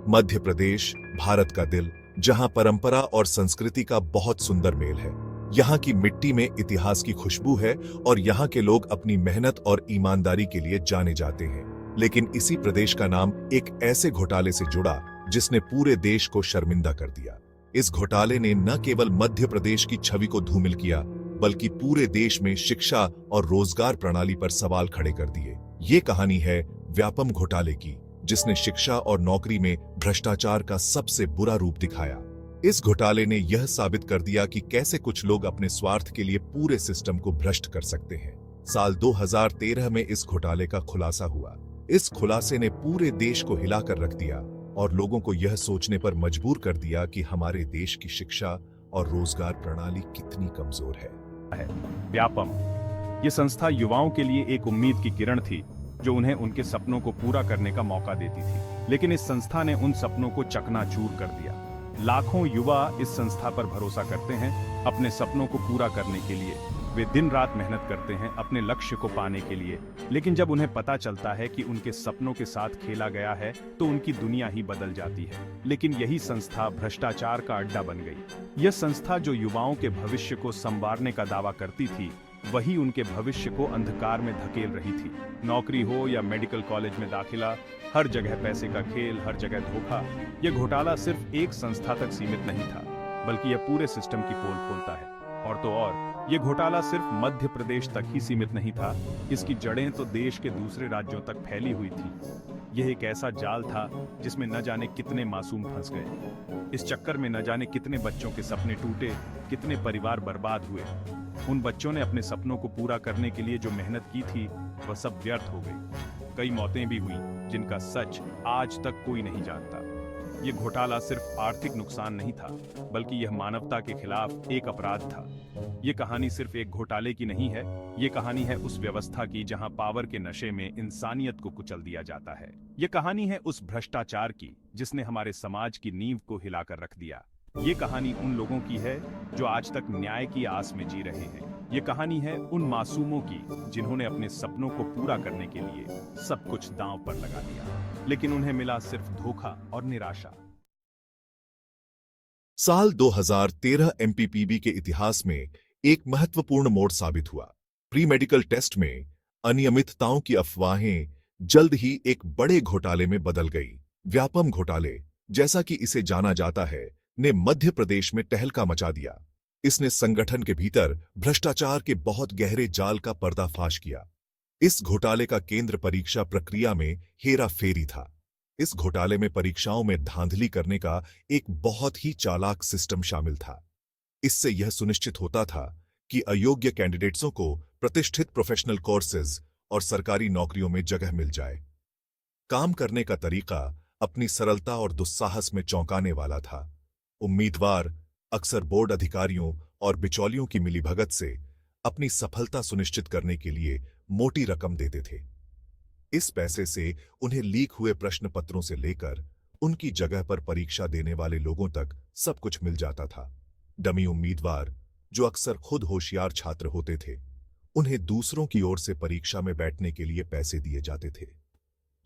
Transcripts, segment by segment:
मध्य प्रदेश भारत का दिल, जहां परंपरा और संस्कृति का बहुत सुंदर मेल है। यहाँ की मिट्टी में इतिहास की खुशबू है और यहाँ के लोग अपनी मेहनत और ईमानदारी के लिए जाने जाते हैं। लेकिन इसी प्रदेश का नाम एक ऐसे घोटाले से जुड़ा जिसने पूरे देश को शर्मिंदा कर दिया। इस घोटाले ने न केवल मध्य प्रदेश की छवि को धूमिल किया, बल्कि पूरे देश में शिक्षा और रोजगार प्रणाली पर सवाल खड़े कर दिए। ये कहानी है व्यापम घोटाले की, जिसने शिक्षा और नौकरी में भ्रष्टाचार का सबसे बुरा रूप दिखाया। इस घोटाले ने यह साबित कर दिया कि कैसे कुछ लोग अपने स्वार्थ के लिए पूरे सिस्टम को भ्रष्ट कर सकते हैं। साल 2013 में इस घोटाले का खुलासा हुआ। इस खुलासे ने पूरे देश को हिलाकर रख दिया और लोगों को यह सोचने पर मजबूर कर दिया कि हमारे देश की शिक्षा और रोजगार प्रणाली कितनी कमजोर है। व्यापम ये संस्था युवाओं के लिए एक उम्मीद की किरण थी, जो उन्हें उनके सपनों को पूरा करने का मौका देती थी। लेकिन इस संस्था ने उन सपनों को चकनाचूर कर दिया। लाखों युवा इस संस्था पर भरोसा करते हैं अपने सपनों को पूरा करने के लिए। वे दिन रात मेहनत करते हैं अपने लक्ष्य को पाने के लिए। लेकिन जब उन्हें पता चलता है कि उनके सपनों के साथ खेला गया है, तो उनकी दुनिया ही बदल जाती है। लेकिन यही संस्था भ्रष्टाचार का अड्डा बन गई। यह संस्था जो युवाओं के भविष्य को संवारने का दावा करती थी, वही उनके भविष्य को अंधकार में धकेल रही थी। नौकरी हो या मेडिकल कॉलेज में दाखिला, हर जगह पैसे का खेल, हर जगह धोखा। यह घोटाला सिर्फ एक संस्था तक सीमित नहीं था, बल्कि यह पूरे सिस्टम की पोल खोलता है। और तो और, यह घोटाला सिर्फ मध्य प्रदेश तक ही सीमित नहीं था, इसकी जड़ें तो देश के दूसरे राज्यों तक फैली हुई थी। यह एक ऐसा जाल था जिसमें न जाने कितने मासूम फंस गए। इस चक्कर में न जाने कितने बच्चों के सपने टूटे, कितने परिवार बर्बाद हुए। उन बच्चों ने अपने सपनों को पूरा करने के लिए जो मेहनत की थी, वह सब व्यर्थ हो गई। कई मौतें भी हुई, जिनका सच आज तक कोई नहीं जानता। ये घोटाला सिर्फ आर्थिक नुकसान नहीं था, बल्कि यह मानवता के खिलाफ एक अपराध था। ये कहानी सिर्फ एक घोटाले की नहीं है, ये कहानी है उस व्यवस्था की जहां पावर के नशे में इंसानियत को कुचल दिया जाता है। ये कहानी है उस भ्रष्टाचार की जिसने हमारे समाज की नींव को हिलाकर रख दिया। ये कहानी उन लोगों की है जो आज तक न्याय की आस में जी रहे हैं। ये कहानी है उन मासूमों की जिन्होंने अपने सपनों को पूरा करने के लिए सब कुछ दांव पर लगा दिया, लेकिन उन्हें मिला सिर्फ धोखा और निराशा। साल 2013 एमपीपीबी के इतिहास में एक महत्वपूर्ण मोड़ साबित हुआ। प्री मेडिकल टेस्ट में अनियमितताओं की अफवाहें जल्द ही एक बड़े घोटाले में बदल गई। व्यापम घोटाले, जैसा कि इसे जाना जाता है, ने मध्य प्रदेश में तहलका मचा दिया। इसने संगठन के भीतर भ्रष्टाचार के बहुत गहरे जाल का पर्दाफाश किया। इस घोटाले का केंद्र परीक्षा प्रक्रिया में हेराफेरी था। इस घोटाले में परीक्षाओं में धांधली करने का एक बहुत ही चालाक सिस्टम शामिल था। इससे यह सुनिश्चित होता था कि अयोग्य कैंडिडेट्सों को प्रतिष्ठित प्रोफेशनल कोर्सेज और सरकारी नौकरियों में जगह मिल जाए। काम करने का तरीका अपनी सरलता और दुस्साहस में चौंकाने वाला था। उम्मीदवार अक्सर बोर्ड अधिकारियों और बिचौलियों की मिलीभगत से अपनी सफलता सुनिश्चित करने के लिए मोटी रकम देते थे। इस पैसे से उन्हें लीक हुए प्रश्न पत्रों से लेकर उनकी जगह पर परीक्षा देने वाले लोगों तक सब कुछ मिल जाता था। डमी उम्मीदवार, जो अक्सर खुद होशियार छात्र होते थे, उन्हें दूसरों की ओर से परीक्षा में बैठने के लिए पैसे दिए जाते थे।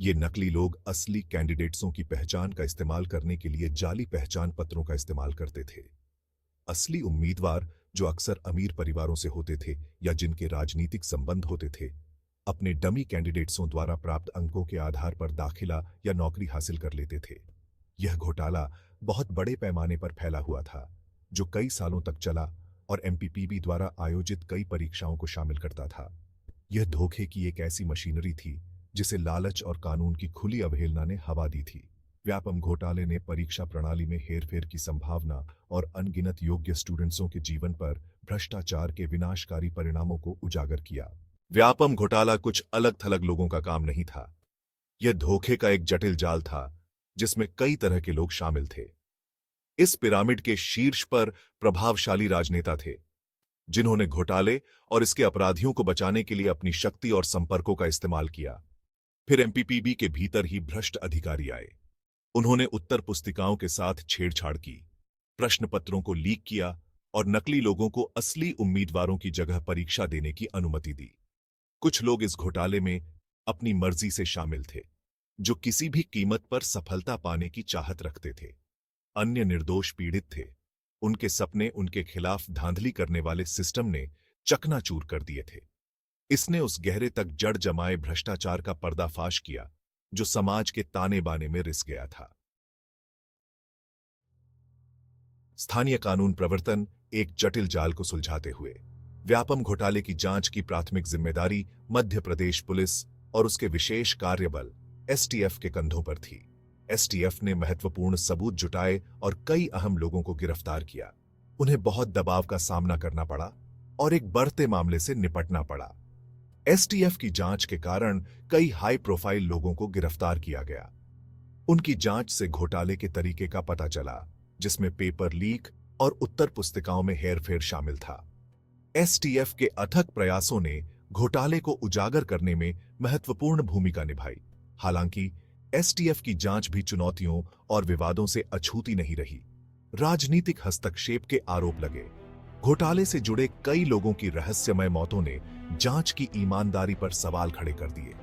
ये नकली लोग असली कैंडिडेट्सों की पहचान का इस्तेमाल करने के लिए जाली पहचान पत्रों का इस्तेमाल करते थे। असली उम्मीदवार, जो अक्सर अमीर परिवारों से होते थे या जिनके राजनीतिक संबंध होते थे, अपने डमी कैंडिडेट्सों द्वारा प्राप्त अंकों के आधार पर दाखिला या नौकरी हासिल कर लेते थे। यह घोटाला बहुत बड़े पैमाने पर फैला हुआ था, जो कई सालों तक चला और एमपीपीबी द्वारा आयोजित कई परीक्षाओं को शामिल करता था। यह धोखे की एक ऐसी मशीनरी थी जिसे लालच और कानून की खुली अवहेलना ने हवा दी थी। व्यापम घोटाले ने परीक्षा प्रणाली में हेरफेर की संभावना और अनगिनत योग्य स्टूडेंट्सों के जीवन पर भ्रष्टाचार के विनाशकारी परिणामों को उजागर किया। व्यापम घोटाला कुछ अलग थलग लोगों का काम नहीं था। यह धोखे का एक जटिल जाल था जिसमें कई तरह के लोग शामिल थे। इस पिरामिड के शीर्ष पर प्रभावशाली राजनेता थे, जिन्होंने घोटाले और इसके अपराधियों को बचाने के लिए अपनी शक्ति और संपर्कों का इस्तेमाल किया। फिर एमपीपीबी के भीतर ही भ्रष्ट अधिकारी आए। उन्होंने उत्तर पुस्तिकाओं के साथ छेड़छाड़ की, प्रश्न पत्रों को लीक किया और नकली लोगों को असली उम्मीदवारों की जगह परीक्षा देने की अनुमति दी। कुछ लोग इस घोटाले में अपनी मर्जी से शामिल थे, जो किसी भी कीमत पर सफलता पाने की चाहत रखते थे। अन्य निर्दोष पीड़ित थे। उनके सपने उनके खिलाफ धांधली करने वाले सिस्टम ने चकनाचूर कर दिए थे। इसने उस गहरे तक जड़ जमाए भ्रष्टाचार का पर्दाफाश किया जो समाज के ताने बाने में रिस गया था। स्थानीय कानून प्रवर्तन एक जटिल जाल को सुलझाते हुए व्यापम घोटाले की जांच की प्राथमिक जिम्मेदारी मध्य प्रदेश पुलिस और उसके विशेष कार्यबल एसटीएफ के कंधों पर थी। एसटीएफ ने महत्वपूर्ण सबूत जुटाए और कई अहम लोगों को गिरफ्तार किया। उन्हें बहुत दबाव का सामना करना पड़ा और एक बढ़ते मामले से निपटना पड़ा। एसटीएफ की जांच के कारण कई हाई प्रोफाइल लोगों को गिरफ्तार किया गया। उनकी जांच से घोटाले के तरीके का पता चला, जिसमें पेपर लीक और उत्तर पुस्तिकाओं में हेरफेर शामिल था। एसटीएफ के अथक प्रयासों ने घोटाले को उजागर करने में महत्वपूर्ण भूमिका निभाई। हालांकि एसटीएफ की जांच भी चुनौतियों और विवादों से अछूती नहीं रही। राजनीतिक हस्तक्षेप के आरोप लगे। घोटाले से जुड़े कई लोगों की रहस्यमय मौतों ने जांच की ईमानदारी पर सवाल खड़े कर दिए।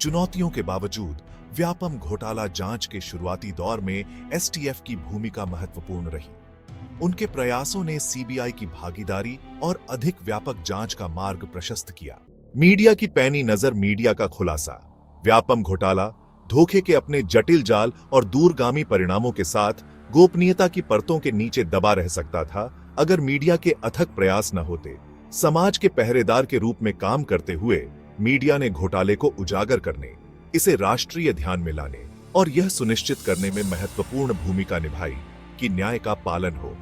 चुनौतियों के बावजूद व्यापम घोटाला जांच के शुरुआती दौर में एसटीएफ की भूमिका महत्वपूर्ण रही। उनके प्रयासों ने सीबीआई की भागीदारी और अधिक व्यापक जांच का मार्ग प्रशस्त किया। मीडिया की पैनी नजर, मीडिया का खुलासा। व्यापम घोटाला धोखे के अपने जटिल जाल और दूरगामी परिणामों के साथ गोपनीयता की परतों के नीचे दबा रह सकता था अगर मीडिया के अथक प्रयास न होते। समाज के पहरेदार के रूप में काम करते हुए मीडिया ने घोटाले को उजागर करने, इसे राष्ट्रीय ध्यान में लाने और यह सुनिश्चित करने में महत्वपूर्ण भूमिका निभाई कि न्याय का पालन हो।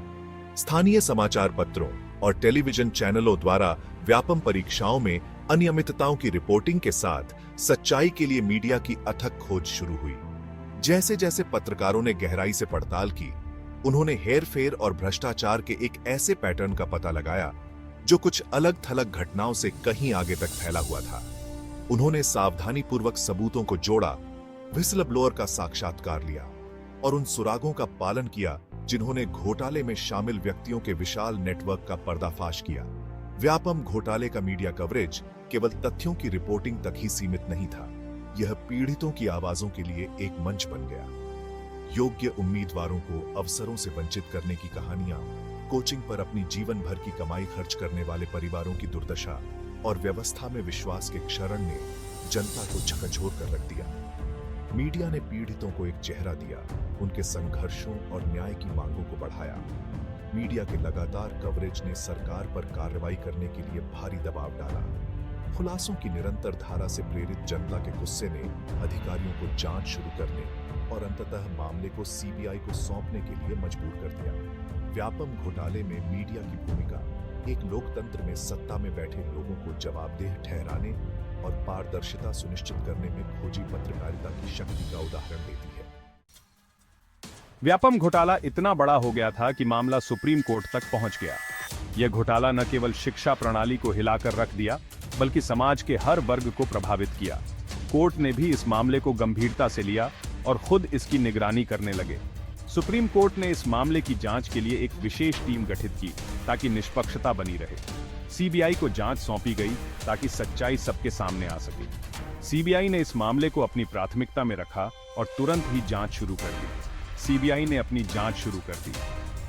स्थानीय समाचार पत्रों और टेलीविजन चैनलों द्वारा व्यापम परीक्षाओं में अनियमितताओं की रिपोर्टिंग के साथ सच्चाई के लिए मीडिया की अथक खोज शुरू हुई। जैसे जैसे पत्रकारों ने गहराई से पड़ताल की, उन्होंने हेरफेर और भ्रष्टाचार के एक ऐसे पैटर्न का पता लगाया जो कुछ अलग थलग घटनाओं से कहीं आगे तक फैला हुआ था। उन्होंने सावधानीपूर्वक सबूतों को जोड़ा, व्हिसल ब्लोअर का साक्षात्कार लिया और उन सुरागों का पालन किया जिन्होंने घोटाले में शामिल व्यक्तियों के विशाल नेटवर्क का पर्दाफाश किया। व्यापम घोटाले का मीडिया कवरेज केवल तथ्यों की रिपोर्टिंग तक ही सीमित नहीं था, यह पीड़ितों की आवाजों के लिए एक मंच बन गया। योग्य उम्मीदवारों को अवसरों से वंचित करने की कहानियां, कोचिंग पर अपनी जीवन भर की कमाई खर्च करने वाले परिवारों की दुर्दशा और व्यवस्था में विश्वास के क्षरण ने जनता को झकझोर कर रख दिया। मीडिया ने पीड़ितों को एक चेहरा दिया, उनके संघर्षों और न्याय की मांगों को बढ़ाया। मीडिया के लगातार कवरेज ने सरकार पर कार्रवाई करने के लिए भारी दबाव डाला। खुलासों की निरंतर धारा से प्रेरित जनता के गुस्से ने अधिकारियों को जांच शुरू करने और अंततः मामले को सीबीआई को सौंपने के लिए मजबूर कर दिया। व्यापम घोटाले में मीडिया की भूमिका एक लोकतंत्र में सत्ता में बैठे लोगों को जवाबदेह ठहराने और पारदर्शिता सुनिश्चित करने में खोजी पत्रकारिता की शक्ति का उदाहरण देती है। व्यापम घोटाला इतना बड़ा हो गया था कि मामला सुप्रीम कोर्ट तक पहुंच गया। यह घोटाला न केवल शिक्षा प्रणाली को हिलाकर रख दिया, बल्कि समाज के हर वर्ग को प्रभावित किया। कोर्ट ने भी इस मामले को गंभीरता से लिया और खुद इसकी निगरानी करने लगे। सुप्रीम कोर्ट ने इस मामले की जांच के लिए एक विशेष टीम गठित की ताकि निष्पक्षता बनी रहे। सीबीआई को जांच सौंपी गई ताकि सच्चाई सबके सामने आ सके। सीबीआई ने इस मामले को अपनी प्राथमिकता में रखा और तुरंत ही जांच शुरू कर दी। सीबीआई ने अपनी जांच शुरू कर दी।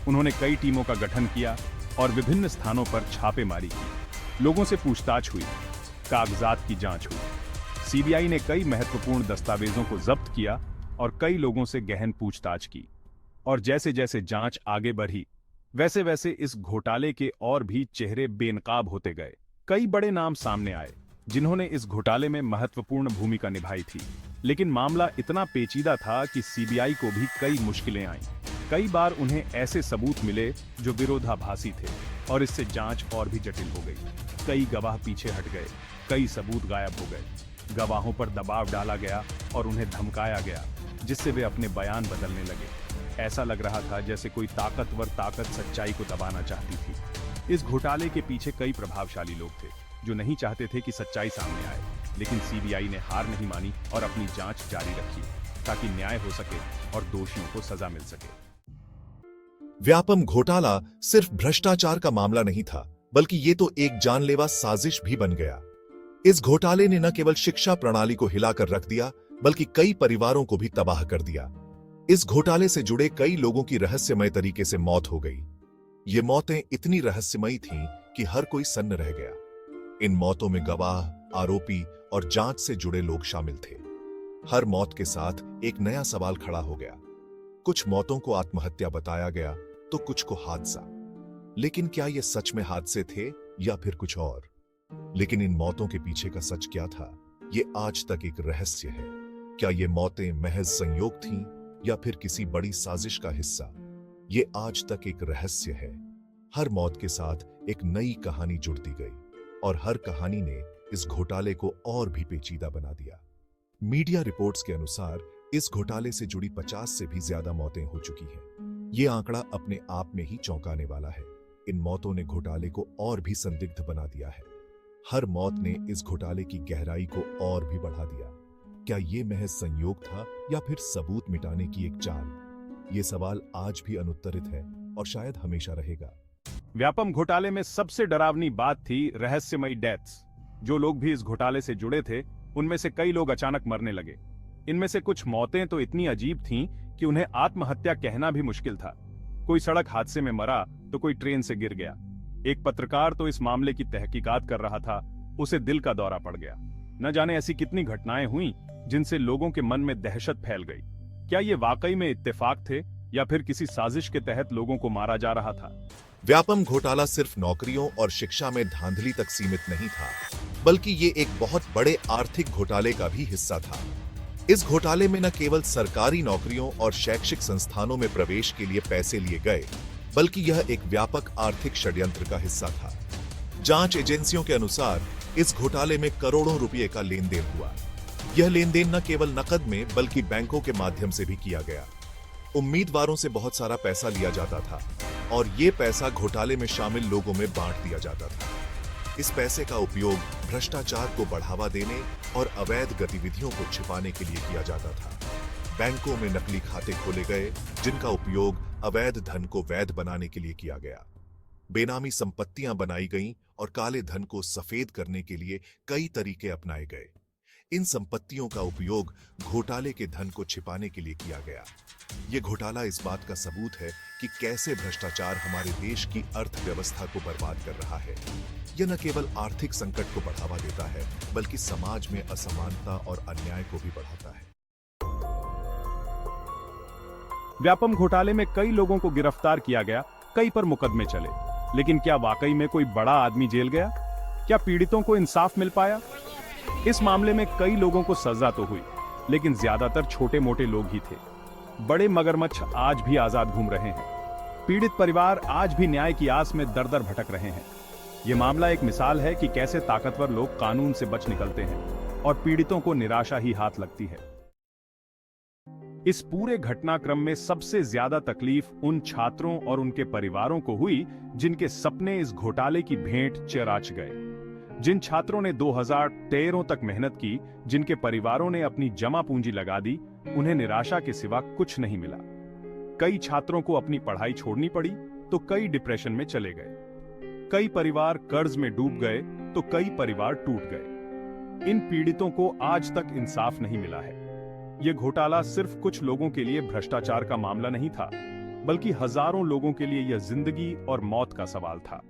उन्होंने कई टीमों का गठन किया और विभिन्न स्थानों पर छापेमारी की। लोगों से पूछताछ हुई, कागजात की जांच हुई। सीबीआई ने कई महत्वपूर्ण दस्तावेजों को जब्त किया और कई लोगों से गहन पूछताछ की। और जैसे जैसे जांच आगे बढ़ी, वैसे वैसे इस घोटाले के और भी चेहरे बेनकाब होते गए। कई बड़े नाम सामने आए जिन्होंने इस घोटाले में महत्वपूर्ण भूमिका निभाई थी। लेकिन मामला इतना पेचीदा था कि सीबीआई को भी कई मुश्किलें आईं। कई बार उन्हें ऐसे सबूत मिले जो विरोधाभासी थे और इससे जांच और भी जटिल हो गई। कई गवाह पीछे हट गए, कई सबूत गायब हो गए। गवाहों पर दबाव डाला गया और उन्हें धमकाया गया, जिससे वे अपने बयान बदलने लगे। ऐसा लग रहा था जैसे कोई ताकतवर ताकत सच्चाई को दबाना चाहती थी। इस घोटाले के पीछे कई प्रभावशाली लोग थे जो नहीं चाहते थे कि सच्चाई सामने आए, लेकिन सीबीआई ने हार नहीं मानी और अपनी जांच जारी रखी ताकि न्याय हो सके और दोषियों को सजा मिल सके। व्यापम घोटाला सिर्फ भ्रष्टाचार का मामला नहीं था, बल्कि ये तो एक जानलेवा साजिश भी बन गया। इस घोटाले ने न केवल शिक्षा प्रणाली को हिलाकर रख दिया, बल्कि कई परिवारों को भी तबाह कर दिया। इस घोटाले से जुड़े कई लोगों की रहस्यमय तरीके से मौत हो गई। ये मौतें इतनी रहस्यमयी थीं कि हर कोई सन्न रह गया। इन मौतों में गवाह, आरोपी और जांच से जुड़े लोग शामिल थे। हर मौत के साथ एक नया सवाल खड़ा हो गया। कुछ मौतों को आत्महत्या बताया गया तो कुछ को हादसा। लेकिन क्या ये सच में हादसे थे या फिर कुछ और? लेकिन इन मौतों के पीछे का सच क्या था, ये आज तक एक रहस्य है। क्या ये मौतें महज संयोग थीं या फिर किसी बड़ी साजिश का हिस्सा? ये आज तक एक रहस्य है। हर मौत के साथ एक नई कहानी जुड़ती गई और हर कहानी ने इस घोटाले को और भी पेचीदा बना दिया। मीडिया रिपोर्ट्स के अनुसार इस घोटाले से जुड़ी 50 से भी ज्यादा मौतें हो चुकी हैं। ये आंकड़ा अपने आप में ही चौंकाने वाला है। इन मौतों ने घोटाले को और भी संदिग्ध बना दिया है। हर मौत ने इस घोटाले की गहराई को और भी बढ़ा दिया। क्या ये महज संयोग था या फिर सबूत मिटाने की एक चाल? ये सवाल आज भी अनुत्तरित है और शायद हमेशा रहेगा। व्यापम घोटाले में सबसे डरावनी बात थी रहस्यमयी डेथ्स। जो लोग भी इस घोटाले से जुड़े थे, उनमें से कई लोग अचानक मरने लगे। इनमें से कुछ मौतें तो इतनी अजीब थीं कि उन्हें आत्महत्या कहना भी मुश्किल था। कोई सड़क हादसे में मरा तो कोई ट्रेन से गिर गया। एक पत्रकार तो इस मामले की तहकीकात कर रहा था, उसे दिल का दौरा पड़ गया। न जाने ऐसी कितनी घटनाएं हुईं जिनसे लोगों के मन में दहशत फैल गई। क्या ये वाकई में इत्तेफाक थे या फिर किसी साजिश के तहत लोगों को मारा जा रहा था? व्यापम घोटाला सिर्फ नौकरियों और शिक्षा में धांधली तक सीमित नहीं था, बल्कि ये एक बहुत बड़े आर्थिक घोटाले का भी हिस्सा था। इस घोटाले में न केवल सरकारी नौकरियों और शैक्षिक संस्थानों में प्रवेश के लिए पैसे लिए गए, बल्कि यह एक व्यापक आर्थिक षड्यंत्र का हिस्सा था। जांच एजेंसियों के अनुसार इस घोटाले में करोड़ों रुपए का लेन देन हुआ। यह लेन देन न केवल नकद में बल्कि बैंकों के माध्यम से भी किया गया। उम्मीदवारों से बहुत सारा पैसा लिया जाता था और ये पैसा घोटाले में शामिल लोगों में बांट दिया जाता था। इस पैसे का उपयोग भ्रष्टाचार को बढ़ावा देने और अवैध गतिविधियों को छिपाने के लिए किया जाता था। बैंकों में नकली खाते खोले गए, जिनका उपयोग अवैध धन को वैध बनाने के लिए किया गया। बेनामी संपत्तियां बनाई गईं और काले धन को सफेद करने के लिए कई तरीके अपनाए गए। इन संपत्तियों का उपयोग घोटाले के धन को छिपाने के लिए किया गया। यह घोटाला इस बात का सबूत है कि कैसे भ्रष्टाचार हमारे देश की अर्थव्यवस्था को बर्बाद कर रहा है। यह न केवल आर्थिक संकट को बढ़ावा देता है, बल्कि समाज में असमानता और अन्याय को भी बढ़ाता है। व्यापम घोटाले में कई लोगों को गिरफ्तार किया गया, कई पर मुकदमे चले, लेकिन क्या वाकई में कोई बड़ा आदमी जेल गया? क्या पीड़ितों को इंसाफ मिल पाया? इस मामले में कई लोगों को सजा तो हुई, लेकिन ज्यादातर छोटे मोटे लोग ही थे। बड़े मगरमच्छ आज भी आजाद घूम रहे हैं। पीड़ित परिवार आज भी न्याय की आस में दर दर भटक रहे हैं। यह मामला एक मिसाल है कि कैसे ताकतवर लोग कानून से बच निकलते हैं और पीड़ितों को निराशा ही हाथ लगती है। इस पूरे घटनाक्रम में सबसे ज्यादा तकलीफ उन छात्रों और उनके परिवारों को हुई जिनके सपने इस घोटाले की भेंट चिराच गए। जिन छात्रों ने 2013 तक मेहनत की, जिनके परिवारों ने अपनी जमा पूंजी लगा दी, उन्हें निराशा के सिवा कुछ नहीं मिला। कई छात्रों को अपनी पढ़ाई छोड़नी पड़ी तो कई डिप्रेशन में चले गए। कई परिवार कर्ज में डूब गए तो कई परिवार टूट गए। इन पीड़ितों को आज तक इंसाफ नहीं मिला है। यह घोटाला सिर्फ कुछ लोगों के लिए भ्रष्टाचार का मामला नहीं था, बल्कि हजारों लोगों के लिए यह जिंदगी और मौत का सवाल था।